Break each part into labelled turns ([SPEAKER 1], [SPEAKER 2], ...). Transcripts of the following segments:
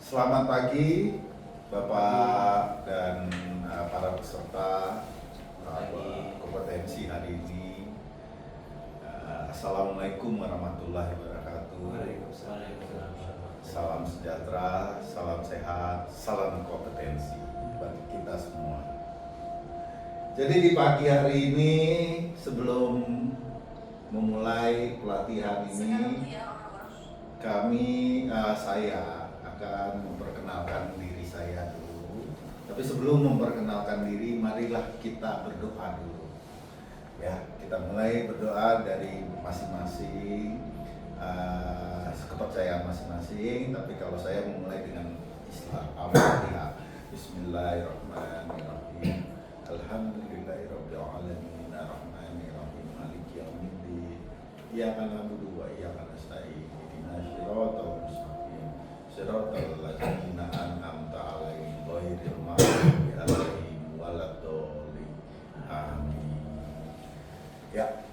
[SPEAKER 1] Selamat pagi Bapak dan para peserta kompetensi hari ini. Assalamualaikum warahmatullahi wabarakatuh. Salam sejahtera, salam sehat, salam kompetensi bagi kita semua. Jadi di pagi hari ini sebelum memulai pelatihan ini, saya akan memperkenalkan diri saya dulu. Tapi sebelum memperkenalkan diri, marilah kita berdoa dulu. Ya, kita mulai berdoa dari masing-masing kepercayaan masing-masing. Tapi kalau saya memulai dengan Islam, Al-Fatihah. Bismillahirrahmanirrahim. Alhamdulillahirabbil alamin, arrahmanirrahim, maliki yaumiddin. Iyyaka na'budu wa iyyaka nasta'in. Ihdinas siratal mustaqim. Siratal ladzina an'amta 'alaihim ghairil maghdubi 'alaihim waladdallin. Amin. Ya.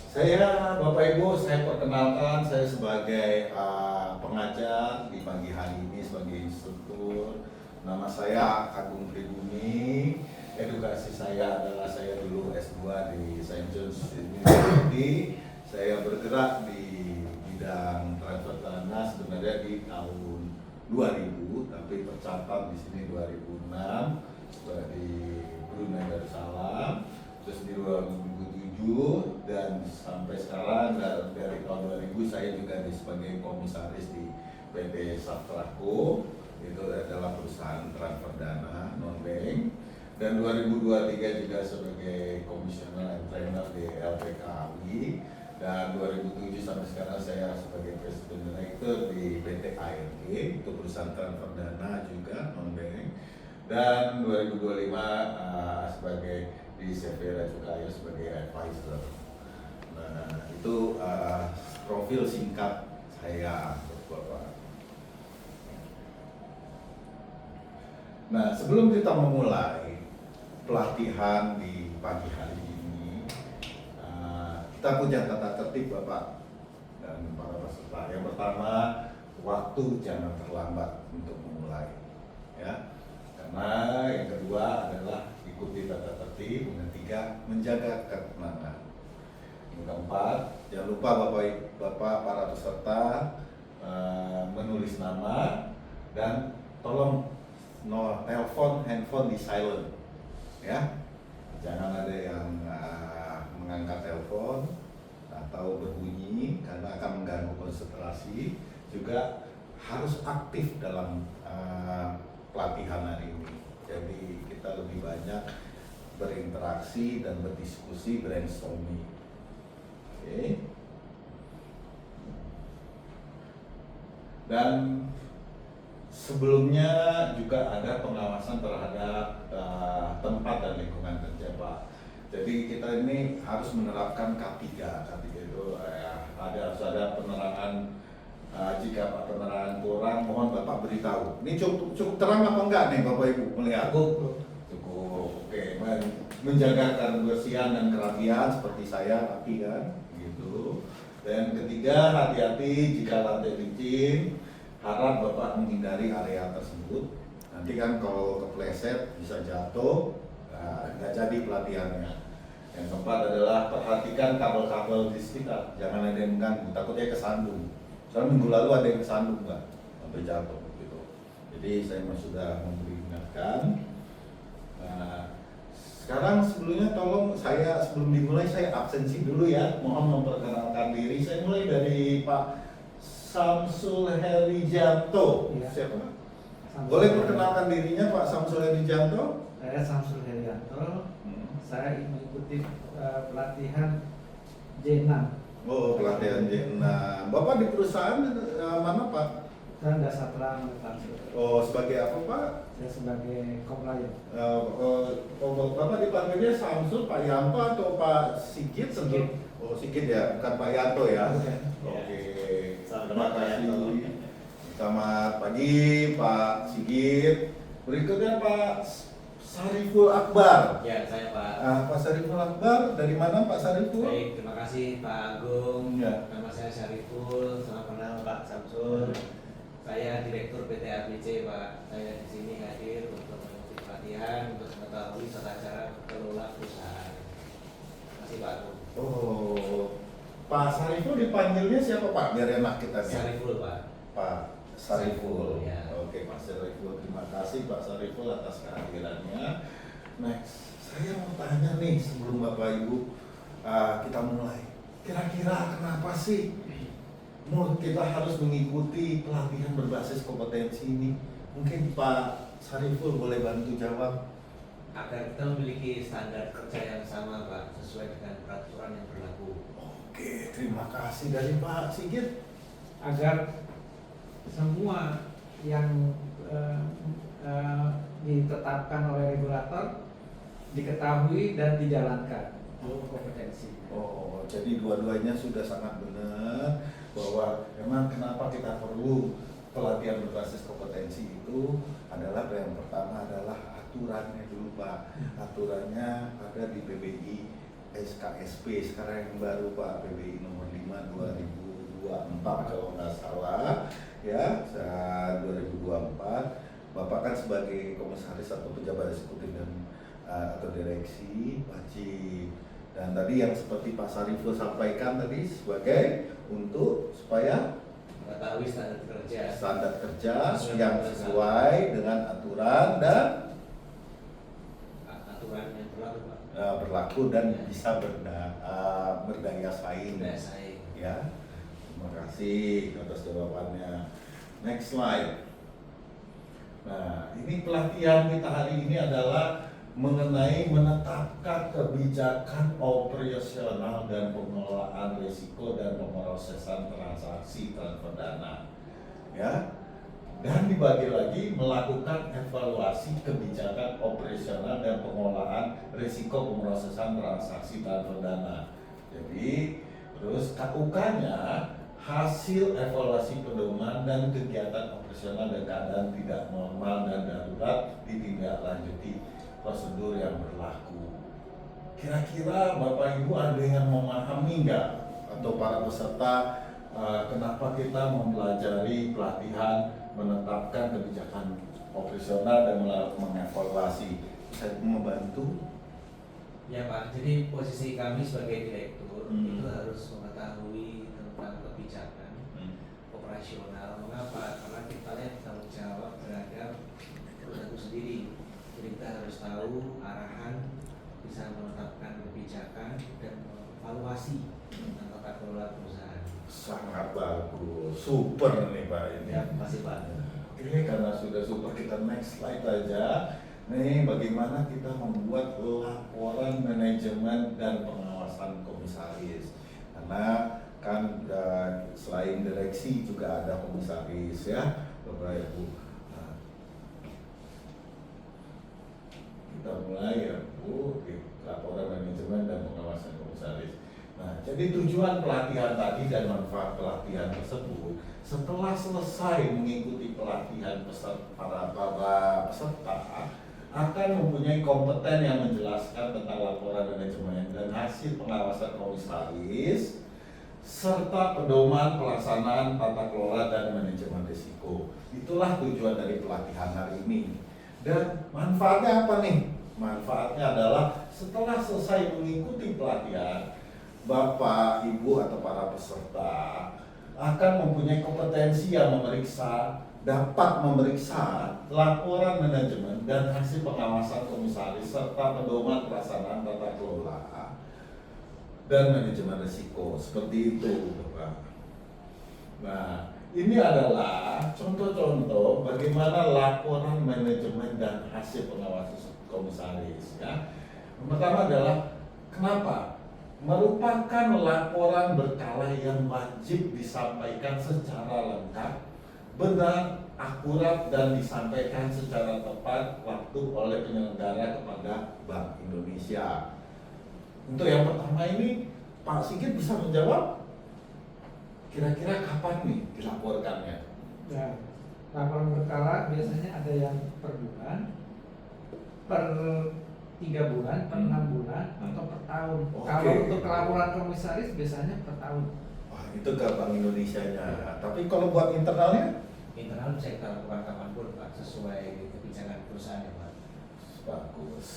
[SPEAKER 1] Saya Bapak Ibu, saya perkenalkan, saya sebagai pengajar di pagi hari ini sebagai instruktur. Nama saya Agung Pribumi. Edukasi saya adalah saya dulu S2 di St. John's University. Saya bergerak di bidang transfer dana sebenarnya di tahun 2000, tapi tercatat di sini 2006 di Brunei Darussalam. Terus di 2007 dan sampai sekarang dari tahun 2000 saya juga sebagai komisaris di PT Sastrako, itu adalah perusahaan transfer dana non bank, dan 2023 juga sebagai komisioner and trainer di LPKAI, dan 2007 sampai sekarang saya sebagai presiden direktur di PT ARG, itu perusahaan transfer dana juga non bank, dan 2025 sebagai di Severa Cukai sebagai advisor. Nah, itu profil singkat saya, Bapak. Nah, sebelum kita memulai pelatihan di pagi hari ini, kita punya tata tertib, Bapak dan para peserta. Yang pertama, waktu jangan terlambat untuk memulai, ya. Karena yang kedua adalah ikuti tata tertib. Yang ketiga, menjaga ketenangan. Yang keempat, jangan lupa Bapak para peserta menulis nama, dan tolong telepon handphone di silent, ya. Jangan ada yang mengangkat telepon atau berbunyi karena akan mengganggu konsentrasi. Juga harus aktif dalam pelatihan hari ini. Jadi kita lebih banyak berinteraksi dan berdiskusi, brainstorming. Oke. Dan sebelumnya juga ada pengawasan terhadap tempat dan lingkungan kerja, Pak. Jadi kita ini harus menerapkan K3. K3 itu harus ada penerangan. Jika penerangan kurang, mohon Bapak beritahu. Ini cukup terang apa enggak nih Bapak Ibu melihat? Cukup. Oke. Menjaga kebersihan dan kerapian seperti saya rapi kan, gitu. Dan ketiga, hati-hati jika lantai licin. Harap Bapak menghindari area tersebut. Nanti kan kalau kepleset bisa jatuh, nggak jadi pelatihannya. Yang keempat adalah perhatikan kabel-kabel di sekitar. Jangan ada yang mengganggu, takutnya kesandung. Soalnya minggu lalu ada yang kesandung Mbak, sampai jatuh gitu. Jadi saya sudah memperingatkan. Nah, sekarang sebelumnya tolong saya sebelum dimulai saya absensi dulu ya. Mohon memperkenalkan diri. Saya mulai dari Pak Samsul Herijanto.
[SPEAKER 2] Ya.
[SPEAKER 1] Siapa?
[SPEAKER 2] Samsul
[SPEAKER 1] Boleh perkenalkan dirinya Pak Samsul Herijanto?
[SPEAKER 2] Saya Samsul Herianto. Saya mengikuti pelatihan J6.
[SPEAKER 1] Oh, pelatihan J6. Bapak di perusahaan mana Pak?
[SPEAKER 2] Saya Dasatra Transfer.
[SPEAKER 1] Oh, sebagai apa Pak?
[SPEAKER 2] Saya sebagai compliance.
[SPEAKER 1] Bapak dipanggilnya Samsul, Pak Yanto atau Pak Sigit?
[SPEAKER 2] Sigit.
[SPEAKER 1] Oh, Sigit ya, bukan Pak Yanto ya?
[SPEAKER 2] Bukan.
[SPEAKER 1] Oke,
[SPEAKER 3] Selamat
[SPEAKER 1] terima
[SPEAKER 3] Pak
[SPEAKER 1] kasih.
[SPEAKER 3] Yanto.
[SPEAKER 1] Selamat pagi Pak Sigit. Berikutnya Pak Sariful Akbar.
[SPEAKER 3] Ya, saya Pak.
[SPEAKER 1] Pak Sariful Akbar, dari mana Pak Sariful?
[SPEAKER 3] Baik, terima kasih Pak Agung.
[SPEAKER 1] Ya.
[SPEAKER 3] Nama saya Syariful, sama kenal Pak Samsul. Saya Direktur PT ABC Pak. Saya di sini hadir untuk mengikuti pelatihan untuk mengetahui tata cara kelola perusahaan. Terima kasih Pak Agung.
[SPEAKER 1] Oh, Pak Sariful dipanggilnya siapa Pak? Biar enak kita nih.
[SPEAKER 3] Syariful Pak.
[SPEAKER 1] Pak Sariful.
[SPEAKER 3] Ya.
[SPEAKER 1] Oke Pak Sariful, terima kasih Pak Sariful atas kehadirannya. Next, saya mau tanya nih sebelum Bapak Ibu kita mulai. Kira-kira kenapa sih kita harus mengikuti pelatihan berbasis kompetensi ini? Mungkin Pak Sariful boleh bantu jawab.
[SPEAKER 3] Agar kita memiliki standar kerja yang sama Pak, sesuai dengan peraturan yang berlaku.
[SPEAKER 1] Oke, terima kasih dari Pak Sigit.
[SPEAKER 2] Agar semua yang ditetapkan oleh regulator diketahui dan dijalankan kompetensi.
[SPEAKER 1] Oh, jadi dua-duanya sudah sangat benar bahwa memang kenapa kita perlu pelatihan berbasis kompetensi itu adalah yang pertama adalah aturannya dulu Pak. Aturannya ada di PBI SKSP sekarang yang baru Pak, PBI nomor 5 2024 kalau nggak salah ya, 2024. Bapak kan sebagai komisaris atau pejabat eksekutif dan atau direksi wajib. Dan tadi yang seperti Pak Sariful sampaikan tadi sebagai untuk supaya
[SPEAKER 3] Mengetahui
[SPEAKER 1] standar kerja yang sesuai dengan aturan dan
[SPEAKER 3] aturan yang berlaku Pak.
[SPEAKER 1] Berlaku dan bisa berdaya saing.
[SPEAKER 3] Berdaya saing.
[SPEAKER 1] Ya, terima kasih atas jawabannya. Next slide. Nah, ini pelatihan kita hari ini adalah mengenai menetapkan kebijakan operasional dan pengelolaan risiko dan pemrosesan transaksi transfer dana. Ya. Dan dibagi lagi melakukan evaluasi kebijakan operasional dan pengelolaan risiko pemrosesan transaksi transfer dana. Jadi, terus KUK-nya hasil evaluasi pedoman dan kegiatan operasional dan keadaan tidak normal dan darurat ditindaklanjuti prosedur yang berlaku. Kira-kira Bapak Ibu ada yang memahami nggak atau para peserta kenapa kita mempelajari pelatihan menetapkan kebijakan operasional dan mengevaluasi? Bisa membantu?
[SPEAKER 3] Ya Pak, jadi posisi kami sebagai direktur itu harus mengetahui tentang kebijakan operasional. Mengapa? Karena kita yang tanggung jawab terhadap perusahaan itu sendiri. Jadi kita harus tahu arahan, bisa menetapkan kebijakan dan evaluasi tentang tata kelola perusahaan.
[SPEAKER 1] Sangat bagus, super nih Pak ini.
[SPEAKER 3] Ya, terima kasih Pak.
[SPEAKER 1] Oke, karena sudah super kita next slide aja. Nih, bagaimana kita membuat laporan manajemen dan pengawasan komisaris. Karena kan selain direksi juga ada komisaris ya, Bapak Ibu. Nah, kita mulai ya Bu, laporan manajemen dan pengawasan komisaris. Nah, jadi tujuan pelatihan tadi dan manfaat pelatihan tersebut setelah selesai mengikuti pelatihan para peserta akan mempunyai kompeten yang menjelaskan tentang laporan manajemen dan hasil pengawasan komisaris serta pedoman pelaksanaan tata kelola dan manajemen risiko. Itulah tujuan dari pelatihan hari ini. Dan manfaatnya apa nih? Manfaatnya adalah setelah selesai mengikuti pelatihan, Bapak, Ibu atau para peserta akan mempunyai kompetensi yang dapat memeriksa laporan manajemen dan hasil pengawasan komisaris serta pedoman pelaksanaan tata kelola dan manajemen risiko. Seperti itu, Bapak. Nah, ini adalah contoh-contoh bagaimana laporan manajemen dan hasil pengawasan komisaris. Ya. Yang pertama adalah kenapa? Merupakan laporan berkala yang wajib disampaikan secara lengkap, benar, akurat, dan disampaikan secara tepat waktu oleh penyelenggara kepada Bank Indonesia. Untuk yang pertama ini, Pak Sigit bisa menjawab? Kira-kira kapan nih dilaporkannya?
[SPEAKER 2] Ya, laporan berkala biasanya ada yang per bulan, per 3 bulan, per 6 bulan, atau per tahun.
[SPEAKER 1] Oke.
[SPEAKER 2] Kalau untuk laporan komisaris biasanya per tahun.
[SPEAKER 1] Wah, itu ke Bank Indonesia-nya. Tapi kalau buat internalnya?
[SPEAKER 3] Internal bisa kita lakukan kapanpun Pak, sesuai kebijakan perusahaan ya Pak.
[SPEAKER 1] Bagus.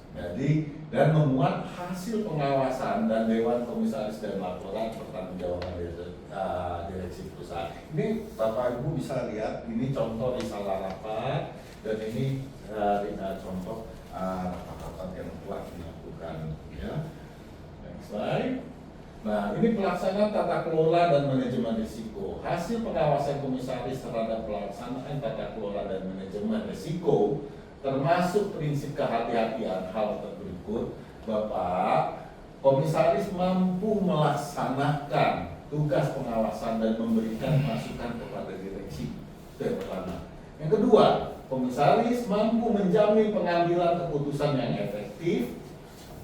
[SPEAKER 1] Jadi, dan memuat hasil pengawasan dan Dewan Komisaris dan laporan pertanggungjawaban direksi perusahaan. Ini Bapak Ibu bisa lihat, ini contoh risalah rapat dan ini contoh rapat-rapat yang telah dilakukan. Ya. Next slide. Nah, ini pelaksanaan tata kelola dan manajemen risiko. Hasil pengawasan komisaris terhadap pelaksanaan tata kelola dan manajemen risiko termasuk prinsip kehati-hatian hal berikut. Bapak, komisaris mampu melaksanakan tugas pengawasan dan memberikan masukan kepada direksi. Itu yang pertama. Yang kedua, komisaris mampu menjamin pengambilan keputusan yang efektif,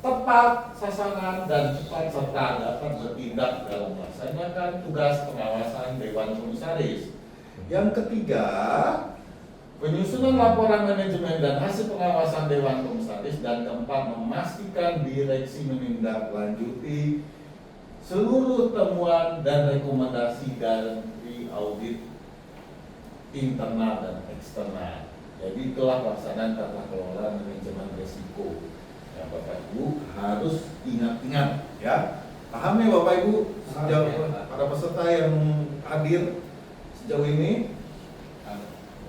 [SPEAKER 1] tepat sasaran dan cepat serta dapat bertindak dalam melaksanakan tugas pengawasan Dewan Komisaris. Yang ketiga, penyusunan laporan manajemen dan hasil pengawasan Dewan Komisaris. Dan keempat, memastikan direksi menindaklanjuti seluruh temuan dan rekomendasi dari audit internal dan eksternal. Jadi itulah pelaksanaan tata kelola manajemen risiko. Ya, Bapak Ibu harus ingat-ingat ya. Paham ya Bapak Ibu sejauh para peserta yang hadir sejauh ini?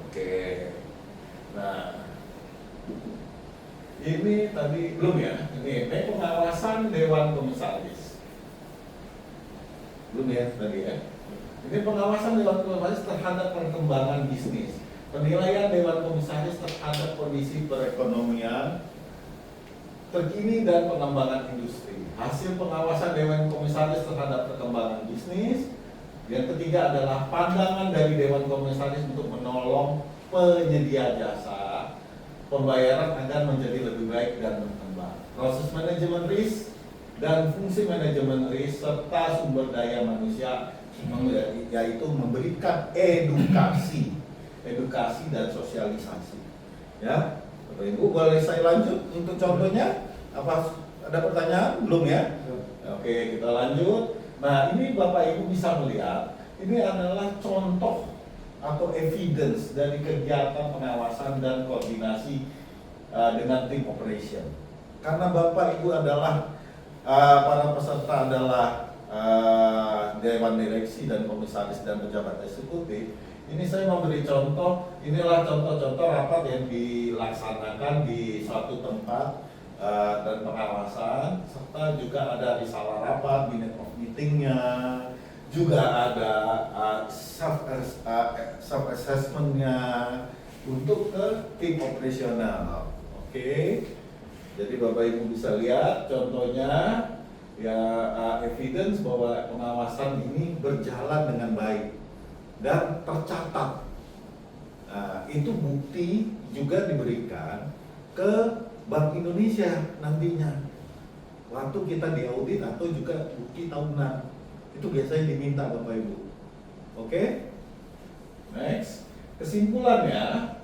[SPEAKER 1] Oke. Nah, ini tadi belum ya. Ini pengawasan Dewan Komisaris. Belum ya tadi ya. Ini pengawasan Dewan Komisaris terhadap perkembangan bisnis. Penilaian Dewan Komisaris terhadap kondisi perekonomian terkini dan pengembangan industri. Hasil pengawasan Dewan Komisaris terhadap perkembangan bisnis. Yang ketiga adalah pandangan dari Dewan Komisaris untuk menolong penyedia jasa pembayaran agar menjadi lebih baik dan berkembang. Proses manajemen risk dan fungsi manajemen risk serta sumber daya manusia, yaitu memberikan edukasi dan sosialisasi. Ya. Bapak Ibu, boleh saya lanjut untuk contohnya? Apa ada pertanyaan? Belum ya? Oke, kita lanjut. Nah, ini Bapak Ibu bisa melihat, ini adalah contoh atau evidence dari kegiatan pengawasan dan koordinasi dengan tim operation. Karena Bapak Ibu adalah para peserta adalah Dewan Direksi dan Komisaris dan pejabat eksekutif. Ini saya memberi contoh, inilah contoh-contoh rapat yang dilaksanakan di suatu tempat dan pengawasan, serta juga ada risalah rapat, minute of meetingnya, juga ada self assessmentnya untuk ke tim operasional. Oke, jadi Bapak Ibu bisa lihat contohnya ya, evidence bahwa pengawasan ini berjalan dengan baik dan tercatat. Nah, itu bukti juga diberikan ke Bank Indonesia nantinya waktu kita diaudit atau juga bukti tahunan. Itu biasanya diminta Bapak Ibu. Oke? Next. Kesimpulannya,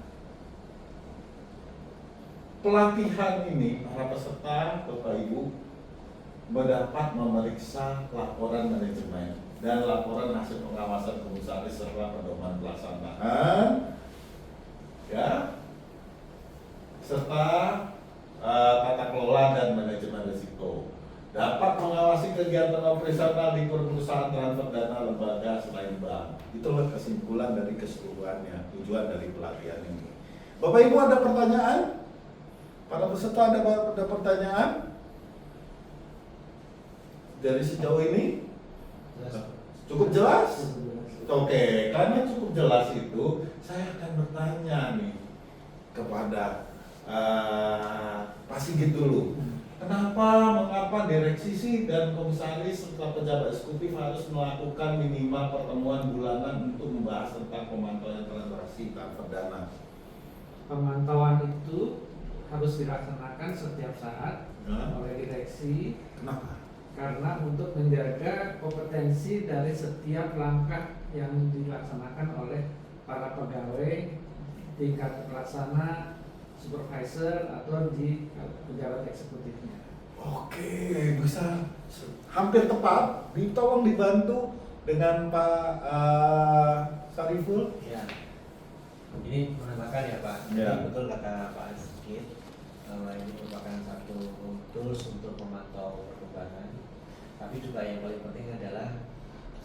[SPEAKER 1] pelatihan ini para peserta Bapak Ibu mendapat memeriksa laporan manajemen dan laporan hasil pengawasan komisaris serta pedoman pelaksanaan, ya, serta tata kelola dan manajemen risiko. Dapat mengawasi kegiatan operasional di perusahaan transfer dana lembaga selain bank. Itulah kesimpulan dari keseluruhannya, tujuan dari pelatihan ini. Bapak Ibu ada pertanyaan? Para peserta ada pertanyaan? Dari sejauh ini? Cukup jelas? Oke, karena cukup jelas itu, saya akan bertanya nih kepada Pak Sigit dulu. Mengapa direksi dan komisaris serta pejabat eksekutif harus melakukan minimal pertemuan bulanan untuk membahas tentang pemantauan transaksi transfer dana?
[SPEAKER 2] Pemantauan itu harus dilaksanakan setiap saat oleh direksi.
[SPEAKER 1] Kenapa?
[SPEAKER 2] Karena untuk menjaga kompetensi dari setiap langkah yang dilaksanakan oleh para pegawai tingkat pelaksana supervisor atau di pejabat eksekutifnya.
[SPEAKER 1] Oke, bisa hampir tepat. Tolong dibantu dengan Pak Sariful.
[SPEAKER 3] Ya, ini menambahkan ya Pak.
[SPEAKER 1] Ya.
[SPEAKER 3] Jadi betul kata Pak Sigit, bahwa ini merupakan satu tools untuk memantau perkembangan. Tapi juga yang paling penting adalah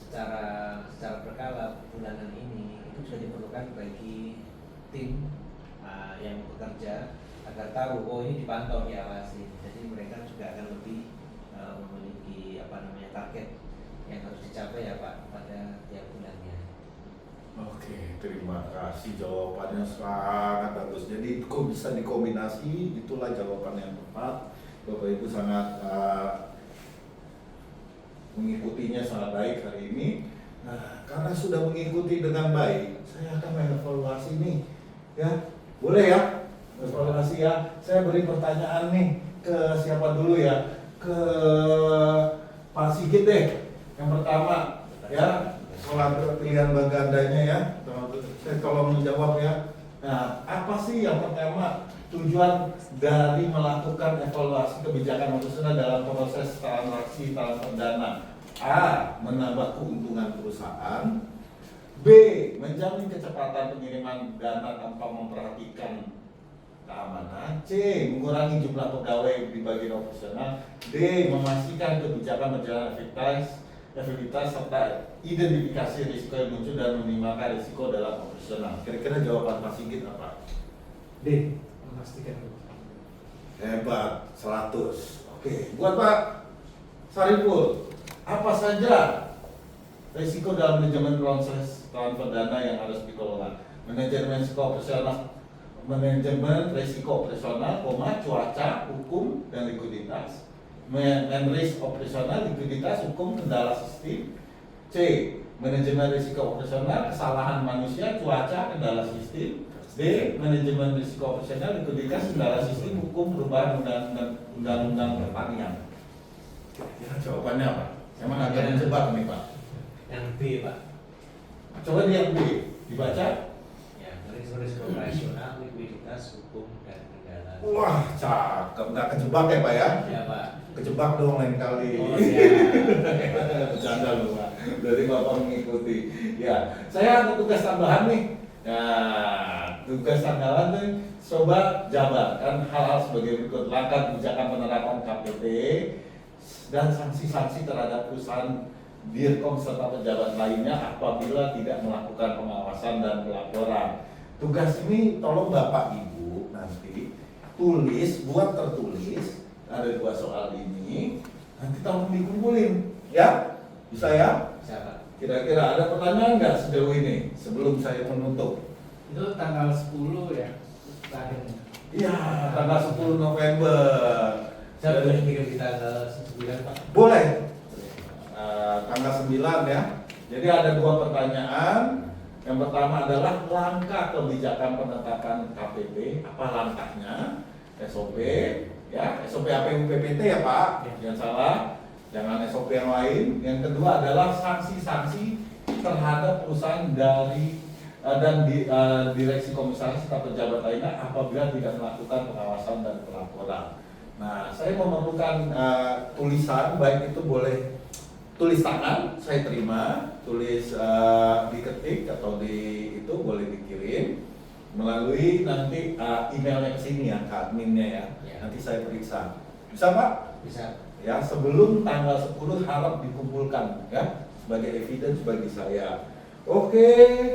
[SPEAKER 3] secara berkala bulanan ini itu sudah diperlukan bagi tim yang bekerja agar tahu ini dipantau, diawasi. Jadi mereka juga akan lebih memiliki target yang harus dicapai ya Pak pada tiap bulannya.
[SPEAKER 1] Oke, terima kasih, jawabannya sangat bagus. Jadi kok bisa dikombinasi, itulah jawaban yang tepat. Bapak Ibu sangat mengikutinya sangat baik hari ini. Nah, karena sudah mengikuti dengan baik, saya akan mengevaluasi nih, ya. Boleh ya, evaluasi ya. Saya beri pertanyaan nih ke siapa dulu ya? Ke Pak Sigit deh. Yang pertama, ya. Soal pilihan bagandanya ya. Saya tolong menjawab ya. Nah, apa sih yang pertama tujuan dari melakukan evaluasi kebijakan operasional dalam proses transaksi transfer dana? A. Menambah keuntungan perusahaan. B. Menjamin kecepatan pengiriman dana tanpa memperhatikan keamanan. C. Mengurangi jumlah pegawai di bagian operasional. D. Memastikan kebijakan berjalan efektivitas serta identifikasi risiko yang muncul dan meminimalkan risiko dalam operasional. Kira-kira jawaban Pak Sigit apa?
[SPEAKER 2] D. Memastikan.
[SPEAKER 1] Hebat, 100. Oke, buat Pak Sariful, apa saja risiko dalam manajemen proses transfer dana yang harus dikelola? Manajemen risiko operasional, cuaca, hukum, dan likuiditas. Risk operasional, likuiditas, hukum, kendala sistem. C. Manajemen risiko operasional, kesalahan manusia, cuaca, kendala sistem. D. Manajemen risiko operasional, likuiditas, kendala sistem, hukum, perubahan undang-undang pertanian. Kira-kira jawabannya apa? Emang agak menjebak nih Pak.
[SPEAKER 3] Yang B Pak.
[SPEAKER 1] Coba yang B dibaca.
[SPEAKER 3] Ya, risiko operasional, likuiditas, hukum, dan kendala.
[SPEAKER 1] Wah, cakep. Nggak kejebak ya Pak ya?
[SPEAKER 3] Ya Pak.
[SPEAKER 1] Kejebak dong lain kali.
[SPEAKER 3] Oh ya.
[SPEAKER 1] Bercanda loh Pak. Dari Bapak mengikuti. Ya, saya ada tugas tambahan nih. Nah, tugas tambahan tuh coba jabarkan hal-hal sebagai berikut: langkah kebijakan penerapan KPP dan sanksi-sanksi terhadap perusahaan Dirkom serta pejabat lainnya apabila tidak melakukan pengawasan dan pelaporan. Tugas ini tolong Bapak Ibu nanti tulis, buat tertulis. Ada 2 soal ini, nanti tolong dikumpulin, ya? Bisa ya?
[SPEAKER 3] Bisa Pak.
[SPEAKER 1] Kira-kira ada pertanyaan nggak sejauh ini sebelum saya menutup?
[SPEAKER 2] Itu tanggal 10 ya terakhirnya.
[SPEAKER 1] Iya, tanggal 10 November.
[SPEAKER 3] Saya boleh kirim di tanggal 9 Pak.
[SPEAKER 1] Boleh. Tanggal 9 ya. Jadi ada 2 pertanyaan. Yang pertama adalah langkah kebijakan penetapan KPP. Apa langkahnya? SOP, ya, SOP APU PPT ya Pak. Jangan salah. Jangan SOP yang lain. Yang kedua adalah sanksi-sanksi terhadap perusahaan dari direksi komisaris serta pejabat lainnya apabila tidak melakukan pengawasan dan pelaporan. Nah, saya memerlukan tulisan, baik itu boleh tulis tangan, saya terima, tulis diketik atau itu boleh dikirim melalui nanti emailnya ke sini ya, ke adminnya ya. Nanti saya periksa. Bisa Pak?
[SPEAKER 3] Bisa.
[SPEAKER 1] Ya, sebelum tanggal 10 harap dikumpulkan ya sebagai evidence bagi saya. Oke,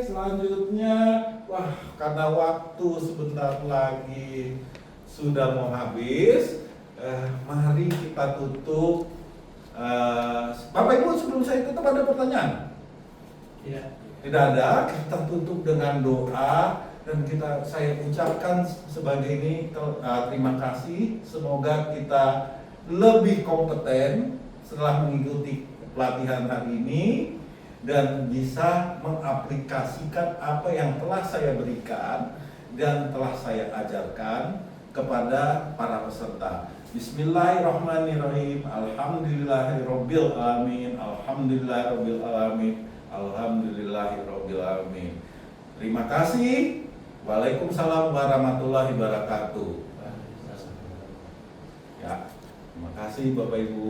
[SPEAKER 1] selanjutnya, wah karena waktu sebentar lagi sudah mau habis, mari kita tutup. Bapak Ibu sebelum saya tutup ada pertanyaan? Tidak ada. Kita tutup dengan doa dan saya ucapkan sebagai ini terima kasih. Semoga kita lebih kompeten setelah mengikuti pelatihan hari ini dan bisa mengaplikasikan apa yang telah saya berikan dan telah saya ajarkan kepada para peserta. Bismillahirrahmanirrahim. Alhamdulillahirabbil alamin. Alhamdulillahirabbil alamin. Alhamdulillahirabbil alamin. Terima kasih. Waalaikumsalam warahmatullahi wabarakatuh. Ya, terima kasih Bapak Ibu.